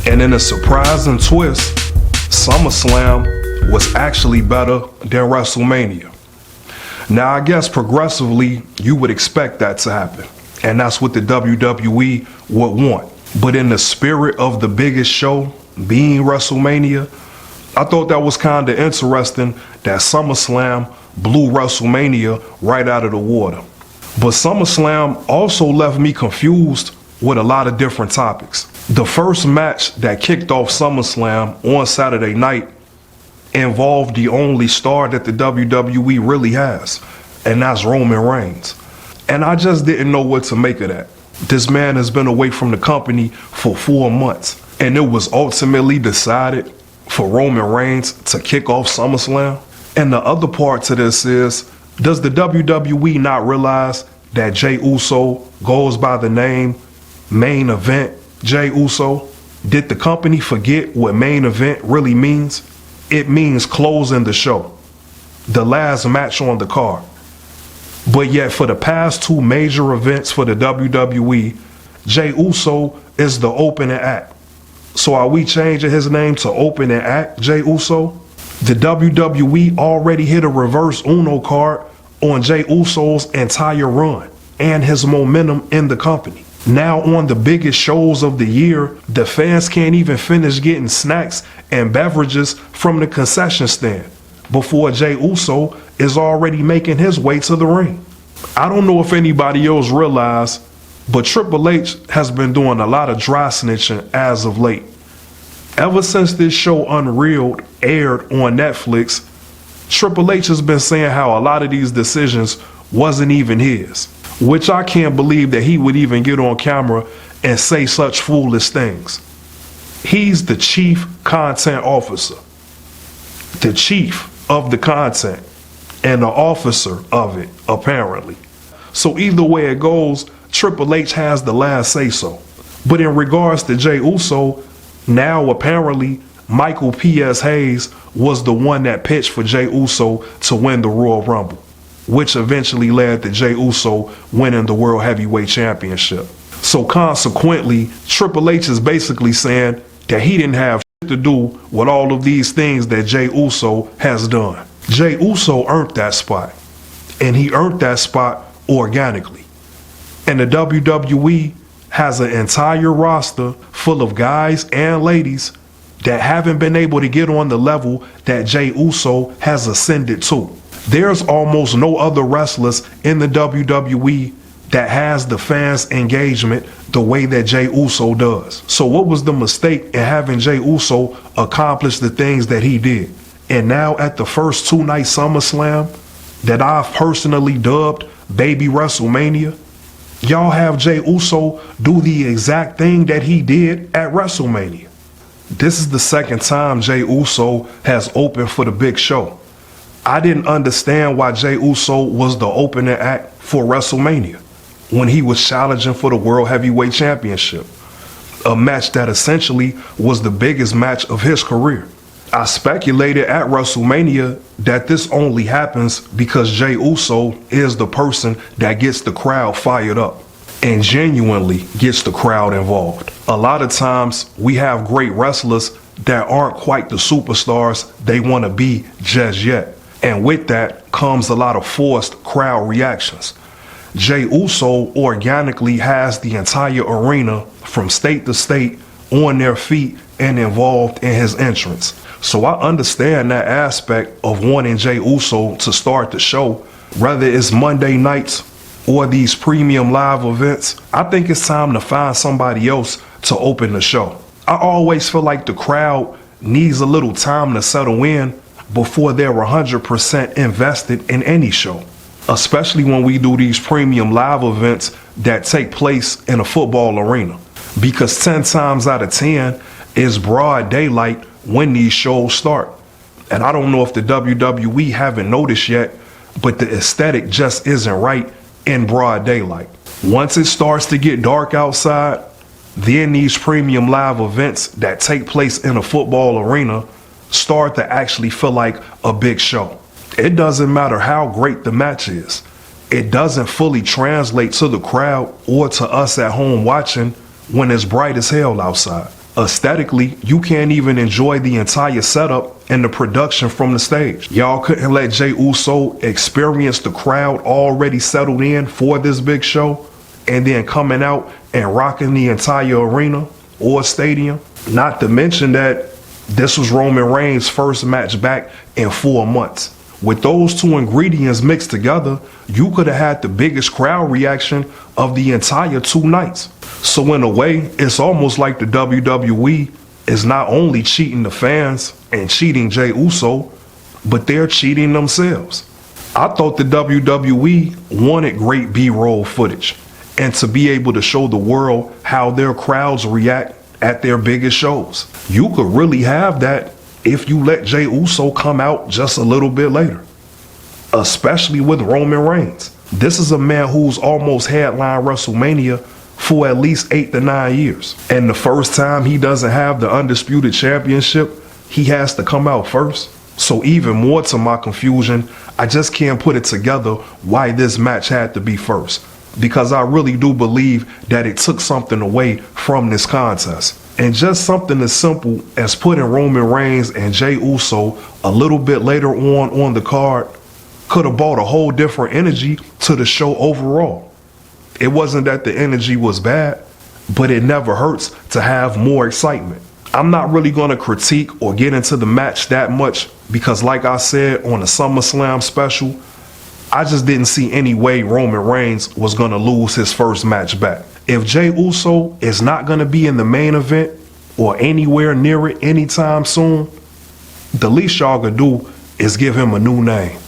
And in a surprising twist, SummerSlam was actually better than WrestleMania. Now, I guess progressively, you would expect that to happen. And that's what the WWE would want. But in the spirit of the biggest show, being WrestleMania, I thought that was kind of interesting that SummerSlam blew WrestleMania right out of the water. But SummerSlam also left me confused with a lot of different topics. The first match that kicked off SummerSlam on Saturday night involved the only star that the WWE really has, and that's Roman Reigns. And I just didn't know what to make of that. This man has been away from the company for 4 months, and it was ultimately decided for Roman Reigns to kick off SummerSlam. And the other part to this is, does the WWE not realize that Jey Uso goes by the name Main Event Jey Uso? Did the company forget what main event really means? It means closing the show, the last match on the card. But yet for the past 2 major events for the WWE, Jey Uso is the opening act. So are we changing his name to opening act Jey Uso? The WWE already hit a reverse Uno card on Jey Uso's entire run and his momentum in the company. Now on the biggest shows of the year, the fans can't even finish getting snacks and beverages from the concession stand before Jey Uso is already making his way to the ring. I don't know if anybody else realized, but Triple H has been doing a lot of dry snitching as of late. Ever since this show Unreal aired on Netflix, Triple H has been saying how a lot of these decisions wasn't even his, which I can't believe that he would even get on camera and say such foolish things. He's the chief content officer, the chief of the content, and the officer of it, apparently. So either way it goes, Triple H has the last say-so. But in regards to Jey Uso, now apparently Michael P.S. Hayes was the one that pitched for Jey Uso to win the Royal Rumble, which eventually led to Jey Uso winning the World Heavyweight Championship. So consequently, Triple H is basically saying that he didn't have shit to do with all of these things that Jey Uso has done. Jey Uso earned that spot, and he earned that spot organically. And the WWE has an entire roster full of guys and ladies that haven't been able to get on the level that Jey Uso has ascended to. There's almost no other wrestlers in the WWE that has the fans' engagement the way that Jey Uso does. So what was the mistake in having Jey Uso accomplish the things that he did? And now at the first 2-night SummerSlam that I've personally dubbed Baby WrestleMania, y'all have Jey Uso do the exact thing that he did at WrestleMania. This is the second time Jey Uso has opened for the big show. I didn't understand why Jey Uso was the opening act for WrestleMania when he was challenging for the World Heavyweight Championship, a match that essentially was the biggest match of his career. I speculated at WrestleMania that this only happens because Jey Uso is the person that gets the crowd fired up and genuinely gets the crowd involved. A lot of times we have great wrestlers that aren't quite the superstars they want to be just yet. And with that comes a lot of forced crowd reactions. Jey Uso organically has the entire arena from state to state on their feet and involved in his entrance. So I understand that aspect of wanting Jey Uso to start the show, whether it's Monday nights or these premium live events. I think it's time to find somebody else to open the show. I always feel like the crowd needs a little time to settle in before they're 100% invested in any show, especially when we do these premium live events that take place in a football arena. Because 10 times out of 10 is broad daylight when these shows start. And I don't know if the WWE haven't noticed yet, but the aesthetic just isn't right in broad daylight. Once it starts to get dark outside, then these premium live events that take place in a football arena start to actually feel like a big show. It doesn't matter how great the match is. It doesn't fully translate to the crowd or to us at home watching when it's bright as hell outside. Aesthetically, you can't even enjoy the entire setup and the production from the stage. Y'all couldn't let Jey Uso experience the crowd already settled in for this big show and then coming out and rocking the entire arena or stadium. Not to mention that this was Roman Reigns' first match back in 4 months. With those two ingredients mixed together, you could have had the biggest crowd reaction of the entire 2 nights. So in a way, it's almost like the WWE is not only cheating the fans and cheating Jey Uso, but they're cheating themselves. I thought the WWE wanted great B-roll footage and to be able to show the world how their crowds react at their biggest shows. You could really have that if you let Jey Uso come out just a little bit later, especially with Roman Reigns. This is a man who's almost headlined WrestleMania for at least 8 to 9 years. And the first time he doesn't have the Undisputed Championship, he has to come out first. So even more to my confusion, I just can't put it together why this match had to be first. Because I really do believe that it took something away from this contest. And just something as simple as putting Roman Reigns and Jey Uso a little bit later on the card could have brought a whole different energy to the show overall. It wasn't that the energy was bad, but it never hurts to have more excitement. I'm not really going to critique or get into the match that much because like I said on the SummerSlam special, I just didn't see any way Roman Reigns was going to lose his first match back. If Jey Uso is not going to be in the main event or anywhere near it anytime soon, the least y'all could do is give him a new name.